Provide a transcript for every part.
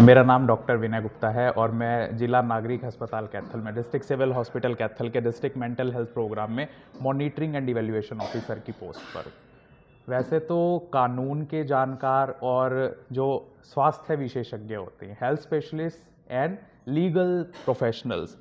मेरा नाम डॉक्टर विनय गुप्ता है और मैं जिला नागरिक अस्पताल कैथल में डिस्ट्रिक्ट सिविल हॉस्पिटल कैथल के डिस्ट्रिक्ट मेंटल हेल्थ प्रोग्राम में मॉनिटरिंग एंड इवैल्यूएशन ऑफिसर की पोस्ट पर। वैसे तो कानून के जानकार और जो स्वास्थ्य विशेषज्ञ होते हैं, health specialist and legal professionals,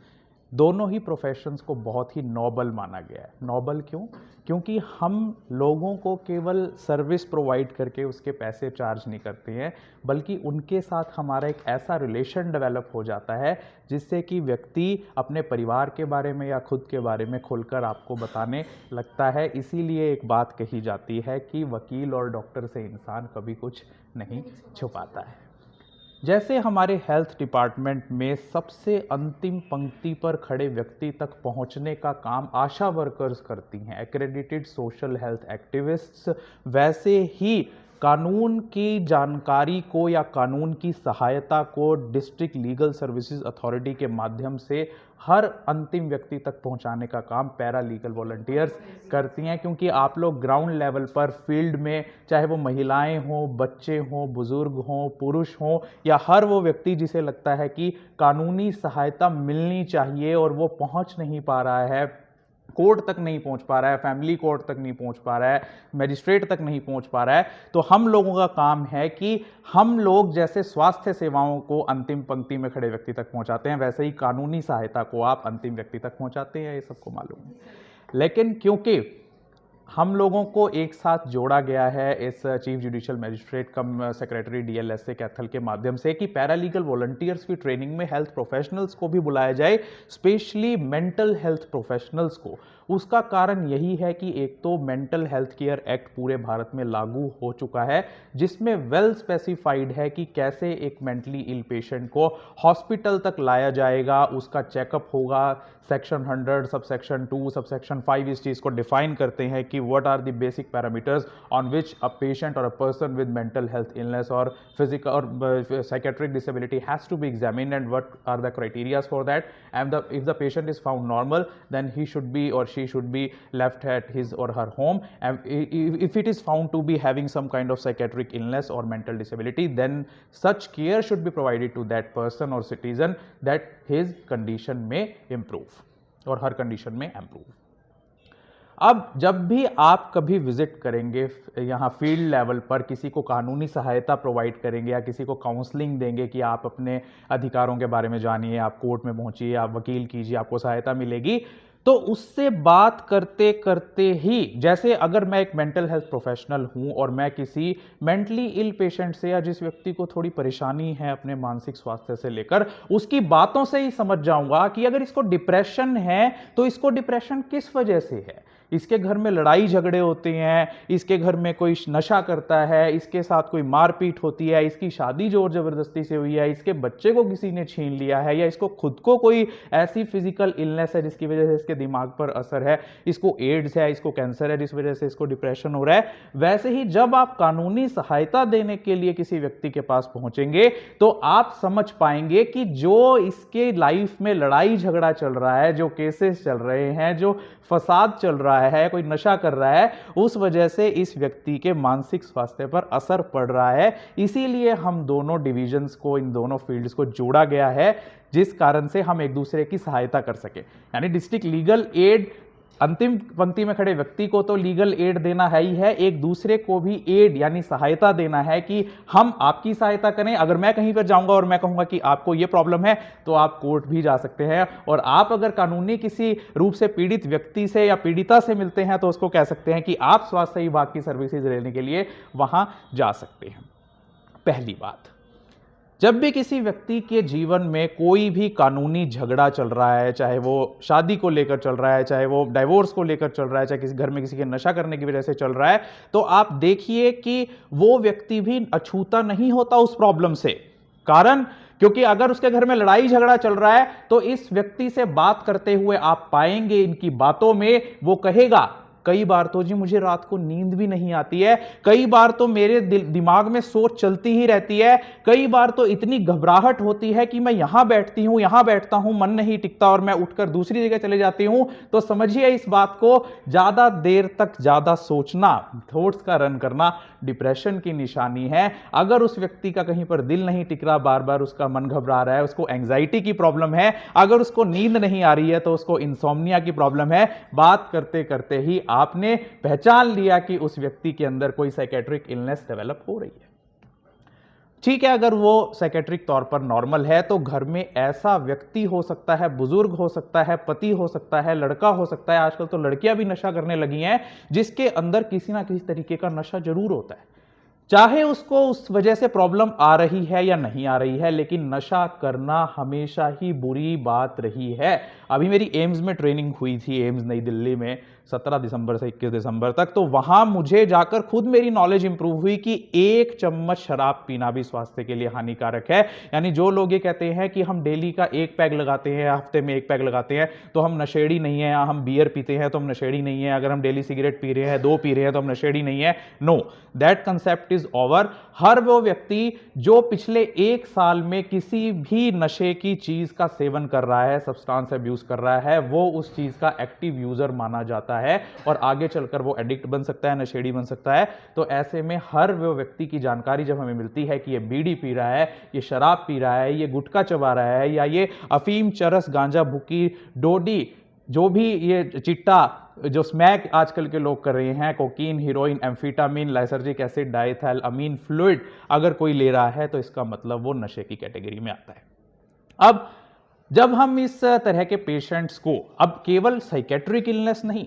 दोनों ही प्रोफेशंस को बहुत ही नोबल माना गया है। नोबल क्यों? क्योंकि हम लोगों को केवल सर्विस प्रोवाइड करके उसके पैसे चार्ज नहीं करते हैं, बल्कि उनके साथ हमारा एक ऐसा रिलेशन डेवलप हो जाता है जिससे कि व्यक्ति अपने परिवार के बारे में या खुद के बारे में खुलकर आपको बताने लगता है। इसीलिए एक बात कही जाती है कि वकील और डॉक्टर से इंसान कभी कुछ नहीं छुपाता है। जैसे हमारे हेल्थ डिपार्टमेंट में सबसे अंतिम पंक्ति पर खड़े व्यक्ति तक पहुंचने का काम आशा वर्कर्स करती हैं, एक्रेडिटेड सोशल हेल्थ एक्टिविस्ट्स, वैसे ही कानून की जानकारी को या कानून की सहायता को डिस्ट्रिक्ट लीगल सर्विसेज अथॉरिटी के माध्यम से हर अंतिम व्यक्ति तक पहुंचाने का काम पैरा लीगल वॉलंटियर्स करती हैं। क्योंकि आप लोग ग्राउंड लेवल पर फील्ड में, चाहे वो महिलाएं हों, बच्चे हों, बुजुर्ग हों, पुरुष हों, या हर वो व्यक्ति जिसे लगता है कि कानूनी सहायता मिलनी चाहिए और वो पहुंच नहीं पा रहा है, कोर्ट तक नहीं पहुंच पा रहा है, फैमिली कोर्ट तक नहीं पहुंच पा रहा है, मजिस्ट्रेट तक नहीं पहुंच पा रहा है, तो हम लोगों का काम है कि हम लोग जैसे स्वास्थ्य सेवाओं को अंतिम पंक्ति में खड़े व्यक्ति तक पहुंचाते हैं, वैसे ही कानूनी सहायता को आप अंतिम व्यक्ति तक पहुंचाते हैं। ये सबको मालूम है। लेकिन क्योंकि हम लोगों को एक साथ जोड़ा गया है इस चीफ जुडिशियल मजिस्ट्रेट कम सेक्रेटरी डीएलएसए कैथल के माध्यम से कि पैरालीगल वॉलंटियर्स की ट्रेनिंग में हेल्थ प्रोफेशनल्स को भी बुलाया जाए, स्पेशली मेंटल हेल्थ प्रोफेशनल्स को। उसका कारण यही है कि एक तो मेंटल हेल्थ केयर एक्ट पूरे भारत में लागू हो चुका है, जिसमें वेल स्पेसिफाइड है कि कैसे एक मेंटली इल पेशेंट को हॉस्पिटल तक लाया जाएगा, उसका चेकअप होगा। सेक्शन 100 सबसेक्शन 2 सबसेक्शन 5 इस चीज को डिफाइन करते हैं कि what are the basic parameters on which a patient or a person with mental health illness or physical or psychiatric disability has to be examined, and what are the criteria for that. And if the patient is found normal, then he should be or she should be left at his or her home. And if it is found to be having some kind of psychiatric illness or mental disability, then such care should be provided to that person or citizen that his condition may improve और हर condition में improve। अब जब भी आप कभी visit करेंगे यहाँ field level पर, किसी को कानूनी सहायता प्रोवाइड करेंगे या किसी को काउंसलिंग देंगे कि आप अपने अधिकारों के बारे में जानिए, आप कोर्ट में पहुंचिए, आप वकील कीजिए, आपको सहायता मिलेगी, तो उससे बात करते करते ही, जैसे अगर मैं एक मेंटल हेल्थ प्रोफेशनल हूं और मैं किसी मेंटली इल पेशेंट से या जिस व्यक्ति को थोड़ी परेशानी है अपने मानसिक स्वास्थ्य से लेकर, उसकी बातों से ही समझ जाऊंगा कि अगर इसको डिप्रेशन है तो इसको डिप्रेशन किस वजह से है। इसके घर में लड़ाई झगड़े होते हैं, इसके घर में कोई नशा करता है, इसके साथ कोई मारपीट होती है, इसकी शादी जोर जबरदस्ती से हुई है, इसके बच्चे को किसी ने छीन लिया है, या इसको खुद को कोई ऐसी फिजिकल इलनेस है जिसकी वजह से इसके दिमाग पर असर है, इसको एड्स है, इसको कैंसर है जिस वजह से इसको डिप्रेशन हो रहा है। वैसे ही जब आप कानूनी सहायता देने के लिए किसी व्यक्ति के पास पहुंचेंगे तो आप समझ पाएंगे कि जो इसके लाइफ में लड़ाई झगड़ा चल रहा है, जो केसेस चल रहे हैं, जो फसाद चल रहा है, कोई नशा कर रहा है, उस वजह से इस व्यक्ति के मानसिक स्वास्थ्य पर असर पड़ रहा है। इसीलिए हम दोनों डिविजन्स को, इन दोनों फील्ड्स को जोड़ा गया है, जिस कारण से हम एक दूसरे की सहायता कर सके। यानी डिस्ट्रिक्ट लीगल एड अंतिम पंक्ति में खड़े व्यक्ति को तो लीगल एड देना है ही है, एक दूसरे को भी एड यानी सहायता देना है कि हम आपकी सहायता करें। अगर मैं कहीं पर जाऊंगा और मैं कहूंगा कि आपको यह प्रॉब्लम है, तो आप कोर्ट भी जा सकते हैं, और आप अगर कानूनी किसी रूप से पीड़ित व्यक्ति से या पीड़िता से मिलते हैं तो उसको कह सकते हैं कि आप स्वास्थ्य विभाग की सर्विसेज लेने के लिए वहां जा सकते हैं। पहली बात, जब भी किसी व्यक्ति के जीवन में कोई भी कानूनी झगड़ा चल रहा है, चाहे वो शादी को लेकर चल रहा है, चाहे वो डाइवोर्स को लेकर चल रहा है, चाहे किसी घर में किसी के नशा करने की वजह से चल रहा है, तो आप देखिए कि वो व्यक्ति भी अछूता नहीं होता उस प्रॉब्लम से। कारण, क्योंकि अगर उसके घर में लड़ाई झगड़ा चल रहा है तो इस व्यक्ति से बात करते हुए आप पाएंगे इनकी बातों में वो कहेगा कई बार तो जी मुझे रात को नींद भी नहीं आती है, कई बार तो मेरे दिमाग में सोच चलती ही रहती है, कई बार तो इतनी घबराहट होती है कि मैं यहां बैठती हूं, यहां बैठता हूं, मन नहीं टिकता और मैं उठकर दूसरी जगह चले जाती हूं। तो समझिए इस बात को, ज्यादा देर तक ज्यादा सोचना, थॉट्स का रन करना डिप्रेशन की निशानी है। अगर उस व्यक्ति का कहीं पर दिल नहीं टिक रहा, बार बार उसका मन घबरा रहा है, उसको एंजाइटी की प्रॉब्लम है, अगर उसको नींद नहीं आ रही है तो उसको इंसोम्निया की प्रॉब्लम है। बात करते करते ही आपने पहचान लिया कि उस व्यक्ति के अंदर कोई साइकेट्रिक इलनेस डेवलप हो रही है। ठीक है, अगर वो साइकेट्रिक तौर पर नॉर्मल है तो घर में ऐसा व्यक्ति हो सकता है, बुजुर्ग हो सकता है, पति हो सकता है, लड़का हो सकता है, आजकल तो लड़कियां भी नशा करने लगी हैं, जिसके अंदर किसी ना किसी तरीके का नशा जरूर होता है। चाहे उसको उस वजह से प्रॉब्लम आ रही है या नहीं आ रही है, लेकिन नशा करना हमेशा ही बुरी बात रही है। अभी मेरी एम्स में ट्रेनिंग हुई थी, एम्स नई दिल्ली में 17 दिसंबर से 21 दिसंबर तक, तो वहां मुझे जाकर खुद मेरी नॉलेज इंप्रूव हुई कि 1 चम्मच शराब पीना भी स्वास्थ्य के लिए हानिकारक है। यानी जो लोग ये कहते हैं कि हम डेली का 1 पैग लगाते हैं, हफ्ते में 1 पैग लगाते हैं तो हम नशेड़ी नहीं है, या हम बियर पीते हैं तो हम नशेड़ी नहीं है, अगर हम डेली सिगरेट पी रहे हैं, 2 पी रहे हैं तो हम नशेड़ी नहीं है। No, that concept is over. हर वो व्यक्ति जो पिछले 1 साल में किसी भी नशे की चीज का सेवन कर रहा है, सब्सटेंस अब्यूज कर रहा है, वो उस चीज का एक्टिव यूजर माना जाता है और आगे चलकर वो एडिक्ट बन सकता है, नशेड़ी बन सकता है। तो ऐसे में हर वो व्यक्ति की जानकारी जब हमें मिलती है कि ये बीड़ी पी रहा है, ये शराब पी रहा है, ये गुटखा चबा रहा है, या ये अफीम, चरस, गांजा, भुक्की, डोडी, जो भी ये चिट्टा, जो स्मैक आजकल के लोग कर रहे हैं, cocaine, heroin, amphetamine, lysergic acid, diethyl amine fluid अगर कोई ले रहा है तो इसका मतलब वो नशे की कैटेगरी में आता है। अब जब हम इस तरह के पेशेंट्स को, अब केवल साइकेट्रिक इलनेस नहीं,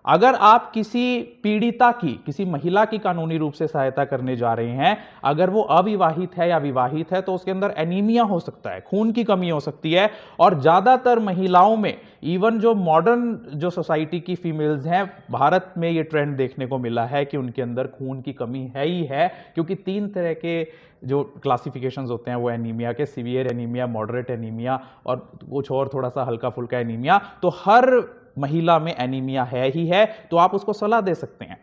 अगर आप किसी पीड़िता की, किसी महिला की कानूनी रूप से सहायता करने जा रहे हैं, अगर वो अविवाहित है या विवाहित है तो उसके अंदर एनीमिया हो सकता है, खून की कमी हो सकती है। और ज्यादातर महिलाओं में, इवन जो मॉडर्न जो सोसाइटी की फीमेल्स हैं, भारत में ये ट्रेंड देखने को मिला है कि उनके अंदर खून की कमी है ही है, क्योंकि 3 तरह के जो क्लासिफिकेशंस होते हैं वो एनीमिया के, सीवियर एनीमिया, मॉडरेट एनीमिया और कुछ और थोड़ा सा हल्का फुल्का एनीमिया। तो हर महिला में एनीमिया है ही है, तो आप उसको सलाह दे सकते हैं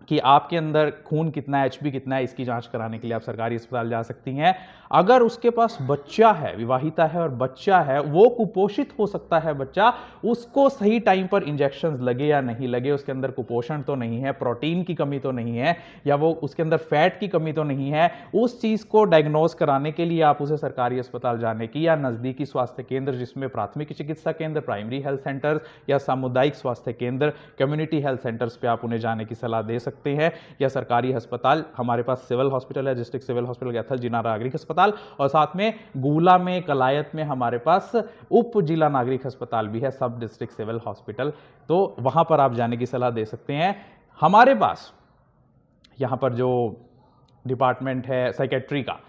कि आपके अंदर खून कितना है, एचबी कितना है, इसकी जांच कराने के लिए आप सरकारी अस्पताल जा सकती हैं। अगर उसके पास बच्चा है, विवाहिता है और बच्चा है, वो कुपोषित हो सकता है बच्चा, उसको सही टाइम पर इंजेक्शंस लगे या नहीं लगे, उसके अंदर कुपोषण तो नहीं है, प्रोटीन की कमी तो नहीं है, या वो उसके अंदर फैट की कमी तो नहीं है, उस चीज को डायग्नोज कराने के लिए आप उसे सरकारी अस्पताल जाने की या नजदीकी स्वास्थ्य केंद्र, जिसमें प्राथमिक चिकित्सा केंद्र, प्राइमरी हेल्थ सेंटर्स या सामुदायिक स्वास्थ्य केंद्र, कम्युनिटी हेल्थ सेंटर्स पे आप उन्हें जाने की सलाह दे सकते हैं, या सरकारी अस्पताल। हमारे पास सिविल हॉस्पिटल है, डिस्ट्रिक्ट सिविल हॉस्पिटल कैथल, जिला नागरिक अस्पताल, और साथ में गूला में, कलायत में हमारे पास उप जिला नागरिक अस्पताल भी है, सब डिस्ट्रिक्ट सिविल हॉस्पिटल। तो वहां पर आप जाने की सलाह दे सकते हैं। हमारे पास यहां पर जो डिपार्टमेंट है साइकेट्री का,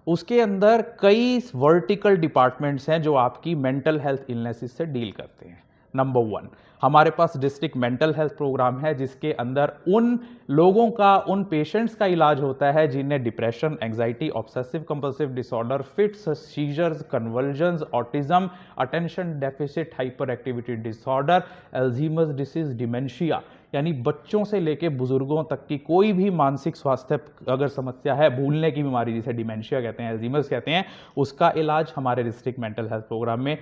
उसके अंदर कई वर्टिकल डिपार्टमेंट्स हैं जो आपकी मेंटल हेल्थ इलनेसेस से डील करते हैं। नंबर 1, हमारे पास डिस्ट्रिक्ट मेंटल हेल्थ प्रोग्राम है, जिसके अंदर उन लोगों का, उन पेशेंट्स का इलाज होता है जिन्हें depression, anxiety, obsessive compulsive disorder, fits, seizures, conversions, autism, attention deficit hyperactivity disorder, Alzheimer's disease, dementia, यानी बच्चों से लेकर बुजुर्गों तक की कोई भी मानसिक स्वास्थ्य अगर समस्या है, भूलने की बीमारी जिसे डिमेंशिया कहते हैं, अल्जीमर्स कहते हैं, उसका इलाज हमारे डिस्ट्रिक्ट मेंटल हेल्थ प्रोग्राम में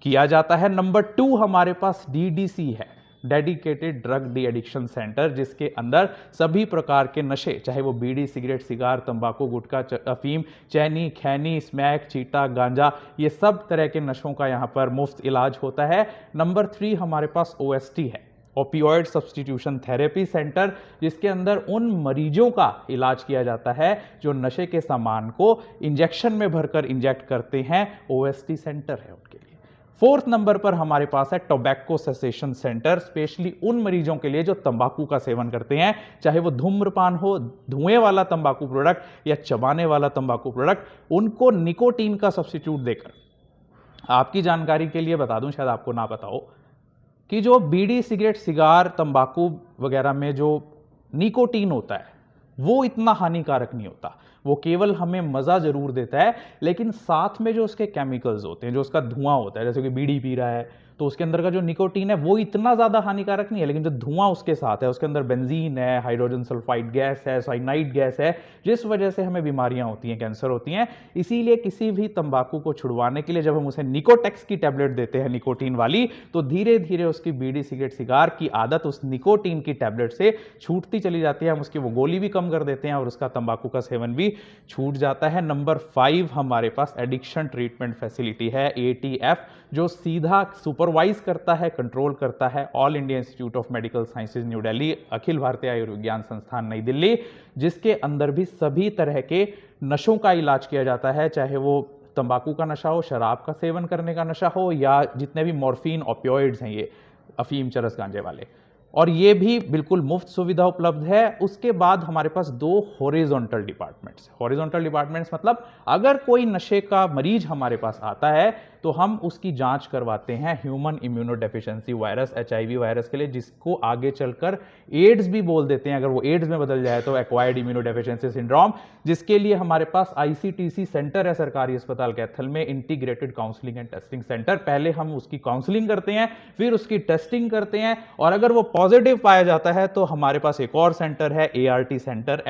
किया जाता है। नंबर 2, हमारे पास DDC है, dedicated drug de addiction centre, जिसके अंदर सभी प्रकार के नशे, चाहे वो बीड़ी, सिगरेट, सिगार, तंबाकू, गुटखा, अफीम, चैनी, खैनी, स्मैक, चीटा, गांजा, ये सब तरह के नशों का यहाँ पर मुफ्त इलाज होता है। नंबर 3, हमारे पास OST है, ओपियोइड सब्सटीट्यूशन थेरेपी सेंटर, जिसके अंदर उन मरीजों का इलाज किया जाता है जो नशे के सामान को इंजेक्शन में भरकर इंजेक्ट करते हैं, OST सेंटर है उनके लिए। 4th नंबर पर हमारे पास है टोबैको सेसेशन सेंटर, स्पेशली उन मरीजों के लिए जो तंबाकू का सेवन करते हैं, चाहे वो धूम्रपान हो, धुएं वाला तंबाकू प्रोडक्ट या चबाने वाला तंबाकू प्रोडक्ट, उनको निकोटीन का सब्स्टिट्यूट देकर। आपकी जानकारी के लिए बता दूं, शायद आपको ना पता हो, कि जो बीड़ी, सिगरेट, सिगार, तंबाकू वगैरह में जो निकोटीन होता है वो इतना हानिकारक नहीं होता, वो केवल हमें मजा जरूर देता है, लेकिन साथ में जो उसके केमिकल्स होते हैं, जो उसका धुआं होता है, जैसे कि बीड़ी पी रहा है तो उसके अंदर का जो निकोटीन है वो इतना ज़्यादा हानिकारक नहीं है, लेकिन जो धुआं उसके साथ है, उसके अंदर बेंजीन है, हाइड्रोजन सल्फाइड गैस है, साइनाइड गैस है, जिस वजह से हमें बीमारियां होती हैं, कैंसर होती हैं। इसीलिए किसी भी तंबाकू को छुड़वाने के लिए जब हम उसे निकोटेक्स की टैबलेट देते हैं निकोटीन वाली, तो धीरे धीरे उसकी बीड़ी सिगरेट सिगार की आदत उस निकोटीन की टैबलेट से छूटती चली जाती है। हम उसकी वो गोली भी कम कर देते हैं और उसका तंबाकू का सेवन भी छूट जाता है। नंबर 5 हमारे पास एडिक्शन ट्रीटमेंट फैसिलिटी है, ATF, जो सीधा सुपरवाइज करता है, कंट्रोल करता है All India Institute of Medical Sciences New Delhi, Akhil Bharatiya Ayurvigyan संस्थान नई दिल्ली, जिसके अंदर भी सभी तरह के नशों का इलाज किया जाता है, चाहे वो तंबाकू का नशा हो, शराब का सेवन करने का नशा हो, या जितने भी मॉर्फिन ओपियोइड्स हैं, ये अफीम चरस गांजे वाले, और ये भी बिल्कुल मुफ्त सुविधा उपलब्ध है। उसके बाद हमारे पास 2 हॉरिजॉन्टल डिपार्टमेंट्स। हॉरिजॉन्टल डिपार्टमेंट्स मतलब अगर कोई नशे का मरीज हमारे पास आता है तो हम उसकी जांच करवाते हैं human immunodeficiency virus, HIV virus के लिए, जिसको आगे चलकर एड्स भी बोल देते हैं। अगर वो एड्स में बदल जाए तो एक्वायर्ड इम्यूनोडेफिशिएंसी सिंड्रोम, जिसके लिए हमारे पास ICTC सेंटर है सरकारी अस्पताल कैथल में, integrated counselling and testing centre. पहले हम उसकी काउंसलिंग करते हैं, फिर उसकी टेस्टिंग करते हैं, और अगर वो पॉजिटिव पाया जाता है तो हमारे पास एक और सेंटर है, ART centre,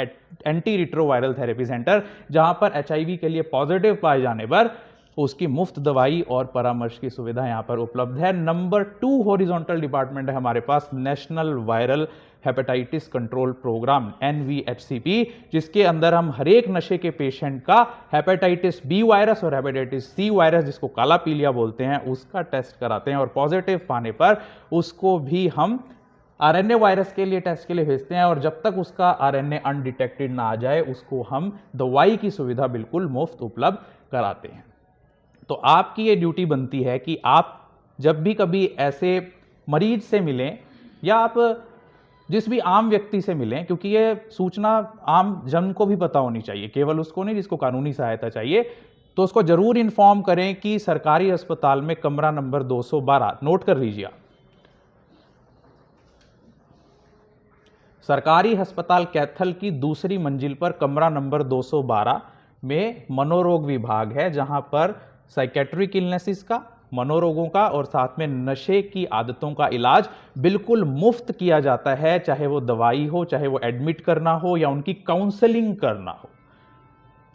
anti retroviral therapy centre, जहां पर HIV के लिए पॉजिटिव पाए जाने पर उसकी मुफ्त दवाई और परामर्श की सुविधा यहां पर उपलब्ध है। नंबर 2 हॉरिजॉन्टल डिपार्टमेंट है हमारे पास, national viral hepatitis control programme, NVHCP, जिसके अंदर हम हर एक नशे के पेशेंट का हेपेटाइटिस B वायरस और हेपेटाइटिस C वायरस, जिसको काला पीलिया बोलते हैं, उसका टेस्ट कराते हैं, और पॉजिटिव पाने पर उसको भी हम RNA वायरस के लिए टेस्ट के लिए भेजते हैं, और जब तक उसका RNA अनडिटेक्टेड ना आ जाए उसको हम दवाई की सुविधा बिल्कुल मुफ्त उपलब्ध कराते हैं। तो आपकी ये ड्यूटी बनती है कि आप जब भी कभी ऐसे मरीज से मिलें, या आप जिस भी आम व्यक्ति से मिलें, क्योंकि ये सूचना आम जन को भी पता होनी चाहिए, केवल उसको नहीं जिसको कानूनी सहायता चाहिए, तो उसको जरूर इन्फॉर्म करें कि सरकारी अस्पताल में कमरा नंबर 212, नोट कर लीजिए आप, सरकारी अस्पताल कैथल की दूसरी मंजिल पर कमरा नंबर 212 में मनोरोग विभाग है, जहां पर साइकेट्रिक इलनेसिस का, मनोरोगों का, और साथ में नशे की आदतों का इलाज बिल्कुल मुफ्त किया जाता है, चाहे वो दवाई हो, चाहे वो एडमिट करना हो, या उनकी काउंसलिंग करना हो।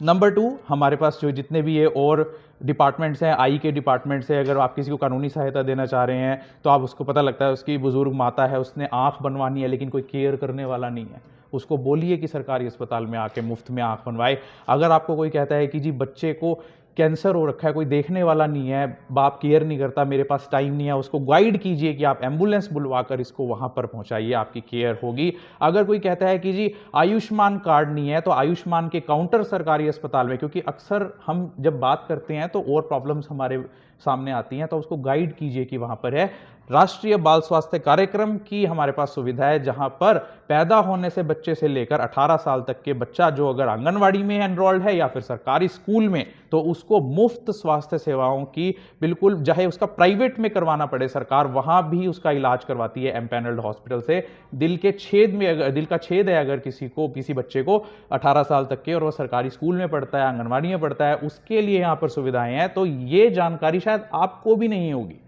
नंबर 2 हमारे पास जो जितने भी ये और डिपार्टमेंट्स हैं, आई के डिपार्टमेंट्स है, अगर आप किसी को कानूनी सहायता देना चाह रहे हैं तो आप उसको पता लगता है उसकी बुजुर्ग माता है, उसने आंख बनवानी है, लेकिन कोई केयर करने वाला नहीं है, उसको बोलिए कि सरकारी अस्पताल में आके मुफ्त में आंख बनवाए। अगर आपको कोई कहता है कि जी बच्चे को कैंसर हो रखा है, कोई देखने वाला नहीं है, बाप केयर नहीं करता, मेरे पास टाइम नहीं है, उसको गाइड कीजिए कि आप एम्बुलेंस बुलवाकर इसको वहां पर पहुंचाइए, आपकी केयर होगी। अगर कोई कहता है कि जी आयुष्मान कार्ड नहीं है, तो आयुष्मान के काउंटर सरकारी अस्पताल में, क्योंकि अक्सर हम जब बात करते हैं तो और प्रॉब्लम्स हमारे सामने आती हैं, तो उसको गाइड कीजिए कि वहां पर है। राष्ट्रीय बाल स्वास्थ्य कार्यक्रम की हमारे पास सुविधा है, जहां पर पैदा होने से बच्चे से लेकर 18 साल तक के बच्चा जो अगर आंगनवाड़ी में एनरोल्ड है या फिर सरकारी स्कूल में, तो उसको मुफ्त स्वास्थ्य सेवाओं की बिल्कुल, चाहे उसका प्राइवेट में करवाना पड़े सरकार, वहां भी उसका इलाज करवाती है एम्पैनल्ड हॉस्पिटल से। दिल के छेद में, अगर दिल का छेद है अगर किसी बच्चे को 18 साल तक के, और वह सरकारी स्कूल में पढ़ता है, आंगनवाड़ी में पढ़ता है, उसके लिए यहां पर सुविधाएं हैं। तो ये जानकारी शायद आपको भी नहीं होगी,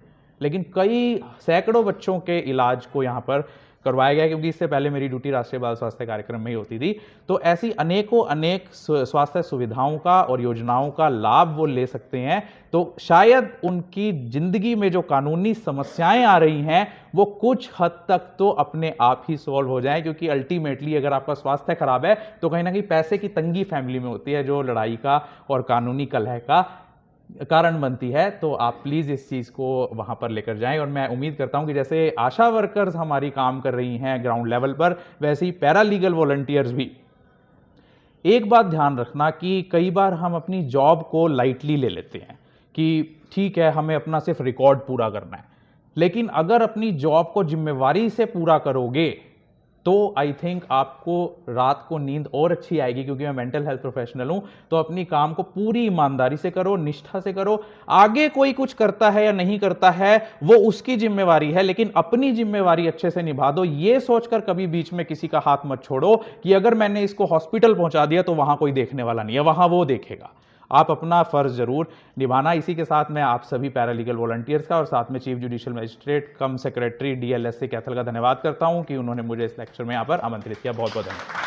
लेकिन कई सैकड़ों बच्चों के इलाज को यहां पर करवाया गया, क्योंकि इससे पहले मेरी ड्यूटी राष्ट्रीय बाल स्वास्थ्य कार्यक्रम में ही होती थी। तो ऐसी अनेकों अनेक स्वास्थ्य सुविधाओं का और योजनाओं का लाभ वो ले सकते हैं, तो शायद उनकी जिंदगी में जो कानूनी समस्याएं आ रही हैं वो कुछ हद तक तो अपने आप ही सॉल्व हो जाएं, क्योंकि अल्टीमेटली अगर आपका स्वास्थ्य खराब है तो कहीं ना कहीं पैसे की तंगी फैमिली में होती है, जो लड़ाई का और कानूनी कलह का कारण बनती है। तो आप प्लीज इस चीज को वहां पर लेकर जाएं, और मैं उम्मीद करता हूं कि जैसे आशा वर्कर्स हमारी काम कर रही हैं ग्राउंड लेवल पर, वैसे ही पैरालीगल वॉलंटियर्स भी। एक बात ध्यान रखना कि कई बार हम अपनी जॉब को लाइटली ले लेते हैं कि ठीक है हमें अपना सिर्फ रिकॉर्ड पूरा करना है, लेकिन अगर अपनी जॉब को जिम्मेवारी से पूरा करोगे तो आई थिंक आपको रात को नींद और अच्छी आएगी, क्योंकि मैं मेंटल हेल्थ प्रोफेशनल हूं। तो अपनी काम को पूरी ईमानदारी से करो, निष्ठा से करो। आगे कोई कुछ करता है या नहीं करता है वो उसकी जिम्मेवारी है, लेकिन अपनी जिम्मेवारी अच्छे से निभा दो। ये सोचकर कभी बीच में किसी का हाथ मत छोड़ो कि अगर मैंने इसको हॉस्पिटल पहुंचा दिया तो वहां कोई देखने वाला नहीं है, वहां वो देखेगा। आप अपना फ़र्ज़ ज़रूर निभाना। इसी के साथ मैं आप सभी पैरालीगल वॉलंटियर्स का और साथ में चीफ जुडिशियल मजिस्ट्रेट कम सेक्रेटरी DLSC कैथल का धन्यवाद करता हूँ कि उन्होंने मुझे इस लेक्चर में यहाँ पर आमंत्रित किया। बहुत बहुत धन्यवाद।